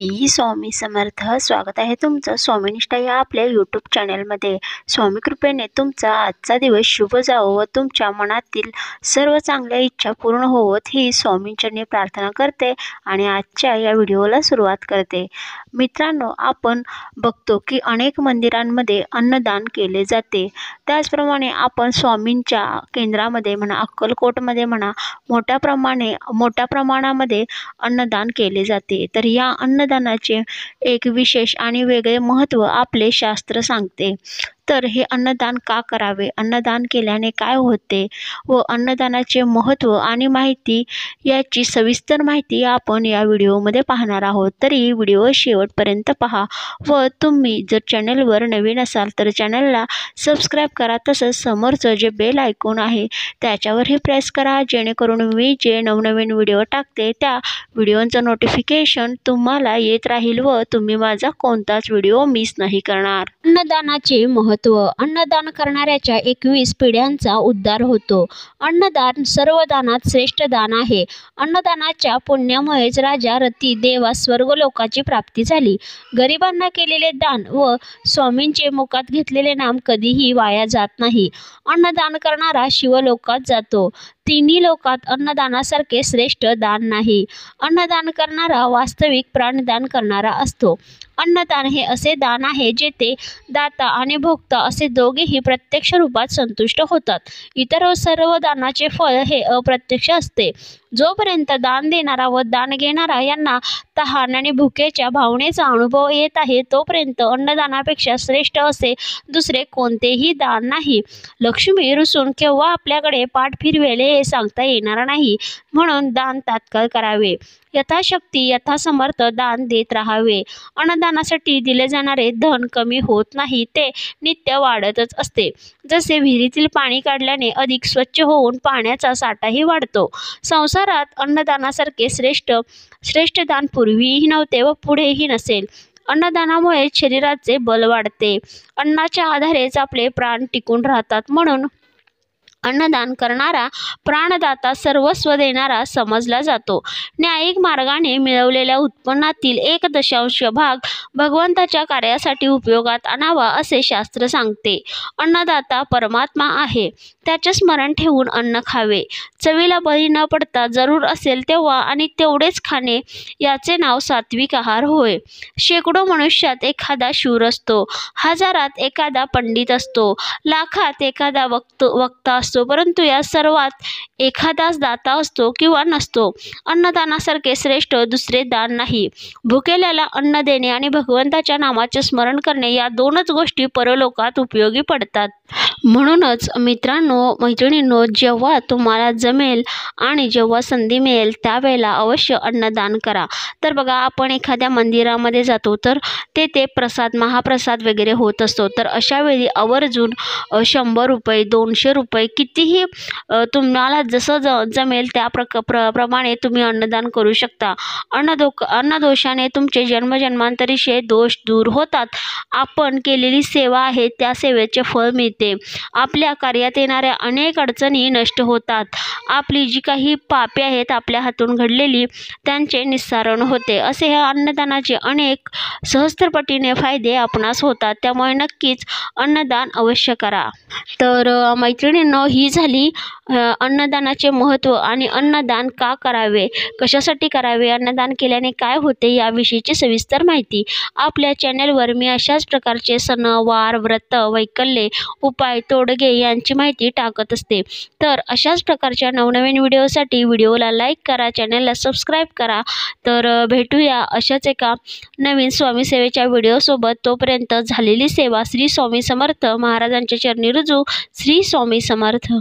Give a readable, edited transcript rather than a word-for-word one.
श्री स्वामी समर्थ. स्वागत आहे तुमचं स्वामीनिष्ठा या आपल्या यूट्यूब चॅनलमध्ये. स्वामी कृपेने तुमचा आजचा दिवस शुभ जावो व तुमच्या मनातील सर्व चांगल्या इच्छा पूर्ण होवोत ही स्वामींचरणी प्रार्थना करते आणि आजच्या या व्हिडिओला सुरुवात करते. मित्रांनो, आपण बघतो की अनेक मंदिरांमध्ये अन्नदान केले जाते. त्याचप्रमाणे आपण स्वामींच्या केंद्रामध्ये म्हणा, अक्कलकोटमध्ये म्हणा, मोठ्या प्रमाणामध्ये अन्नदान केले जाते. तर या अन्नदानाचे एक विशेष आणि वेगळे महत्त्व आपले शास्त्र सांगते. तर हे अन्नदान का करावे, अन्नदान केल्याने काय होते व अन्नदानाचे महत्त्व आणि माहिती याची सविस्तर माहिती आपण या व्हिडिओमध्ये पाहणार आहोत. तरी व्हिडिओ शेवटपर्यंत पहा व तुम्ही जर चॅनलवर नवीन असाल तर चॅनलला सबस्क्राईब करा. तसंच समोरचं जे बेल आयकॉन आहे त्याच्यावरही प्रेस करा, जेणेकरून मी जे नवनवीन व्हिडिओ टाकते त्या व्हिडिओचं नोटिफिकेशन तुम्हाला येत राहील व तुम्ही माझा कोणताच व्हिडिओ मिस नाही करणार. अन्नदानाचे महत्त्व. अन्नदान करणाऱ्याच्या 21 पिढ्यांचा उद्धार होतो. अन्नदान सर्व दानात श्रेष्ठ दान आहे. अन्नदानाच्या पुण्यामुळेच राजा रती देवास स्वर्गलोकाची प्राप्ती झाली. गरिबांना केलेले दान व स्वामींचे मुखात घेतलेले नाम कधीही वाया जात नाही. अन्नदान करणारा शिवलोकात जातो. तिन्ही लोकात अन्नदानासारखे श्रेष्ठ दान नाही. अन्नदान करणारा वास्तविक प्राणदान करणारा असतो. अन्नदान हे असे दान आहे जेथे दाता आणि भोक्ता असे दोघेही प्रत्यक्ष रूपात संतुष्ट होतात. इतर सर्व दानाचे फळ हे अप्रत्यक्ष असते. जोपर्यंत दान देणारा व दान घेणारा यांना तहान आणि भुकेच्या भावनेचा अनुभव येत आहे तोपर्यंत अन्नदानापेक्षा श्रेष्ठ असे दुसरे कोणतेही दान नाही. लक्ष्मी रुसून केव्हा आपल्याकडे पाठ फिरवेल हे सांगता येणार नाही, म्हणून दान तात्काळ करावे. यथाशक्ती यथासमर्थ दान देत राहावे. अन्नदानासाठी दिले जाणारे धन कमी होत नाही, ते नित्य वाढतच असते. जसे विहिरीतील पाणी काढल्याने अधिक स्वच्छ होऊन पाण्याचा साठाही वाढतो. संसारात अन्नदानासारखे श्रेष्ठ दान पूर्वीही नव्हते व पुढेही नसेल. अन्नदानामुळे शरीराचे बल वाढते. अन्नाच्या आधारेच आपले प्राण टिकून राहतात. म्हणून अन्नदान करणारा प्राणदाता सर्वस्व देणारा समजला जातो. न्यायिक मार्गाने मिळवलेल्या उत्पन्नातील 1/2 भाग भगवंताच्या कार्यासाठी उपयोगात आणावा असे शास्त्र सांगते. अन्नदाता परमात्मा आहे, त्याचे स्मरण ठेवून अन्न खावे. चवीला बळी न पडता जरूर असेल तेव्हा आणि तेवढेच खाणे याचे नाव सात्विक आहार होय. शेकडो मनुष्यात एखादा शूर असतो, हजारात एखादा पंडित असतो, लाखात एखादा वक्ता असतो, परंतु या सर्वात एखादाच दाता असतो किंवा नसतो. अन्नदानासारखे श्रेष्ठ दुसरे दान नाही. भुकेल्याला अन्न देणे आणि भगवंताच्या नामाचे स्मरण करणे या दोनच गोष्टी परलोकात उपयोगी पडतात. म्हणूनच मित्रांनो, मैत्रिणींनो, जेव्हा तुम्हाला जमेल आणि जेव्हा संधी मिळेल त्यावेळेला अवश्य अन्नदान करा. तर बघा, आपण एखाद्या मंदिरामध्ये जातो तर तेथे महाप्रसाद वगैरे होत असतो. तर अशा वेळी आवर्जून 100 रुपये 200 रुपये कितीही तुम्हाला जसं जमेल त्या प्रमाणे तुम्ही अन्नदान करू शकता. अन्नदोषाने तुमचे जन्मजन्मांतरीचे दोष दूर होतात. आपण केलेली सेवा आहे त्या सेवेचे फळ मिळते. आपल्या कार्यात येणाऱ्या अनेक अडचणी नष्ट होतात. आपली जी काही पापे आहेत आपल्या हातून घडलेली त्यांचे निस्सारण होते. असे हे अन्नदानाचे अनेक सहस्त्रपटीने फायदे आपणास होतात. त्यामुळे नक्कीच अन्नदान अवश्य करा. तर मैत्रिणींनो, ही झाली अन्नदानाचे महत्त्व आणि अन्नदान का करावे, कशासाठी करावे, अन्नदान केल्याने काय होते याविषयीची सविस्तर माहिती आपल्या चॅनलवर मी अशाच प्रकारचे सण, वार, व्रत, वैकल्ये, उपाय, तोडगे यांची माहिती टाकत असते. तर अशाच प्रकारच्या नवनवीन व्हिडिओसाठी व्हिडिओला लाईक करा, चॅनलला सबस्क्राईब करा. तर भेटूया अशाच एका नवीन स्वामी सेवेच्या व्हिडिओसोबत. तोपर्यंत झालेली सेवा. श्री स्वामी समर्थ. महाराजांच्या चरणी रुजू. श्री स्वामी समर्थ.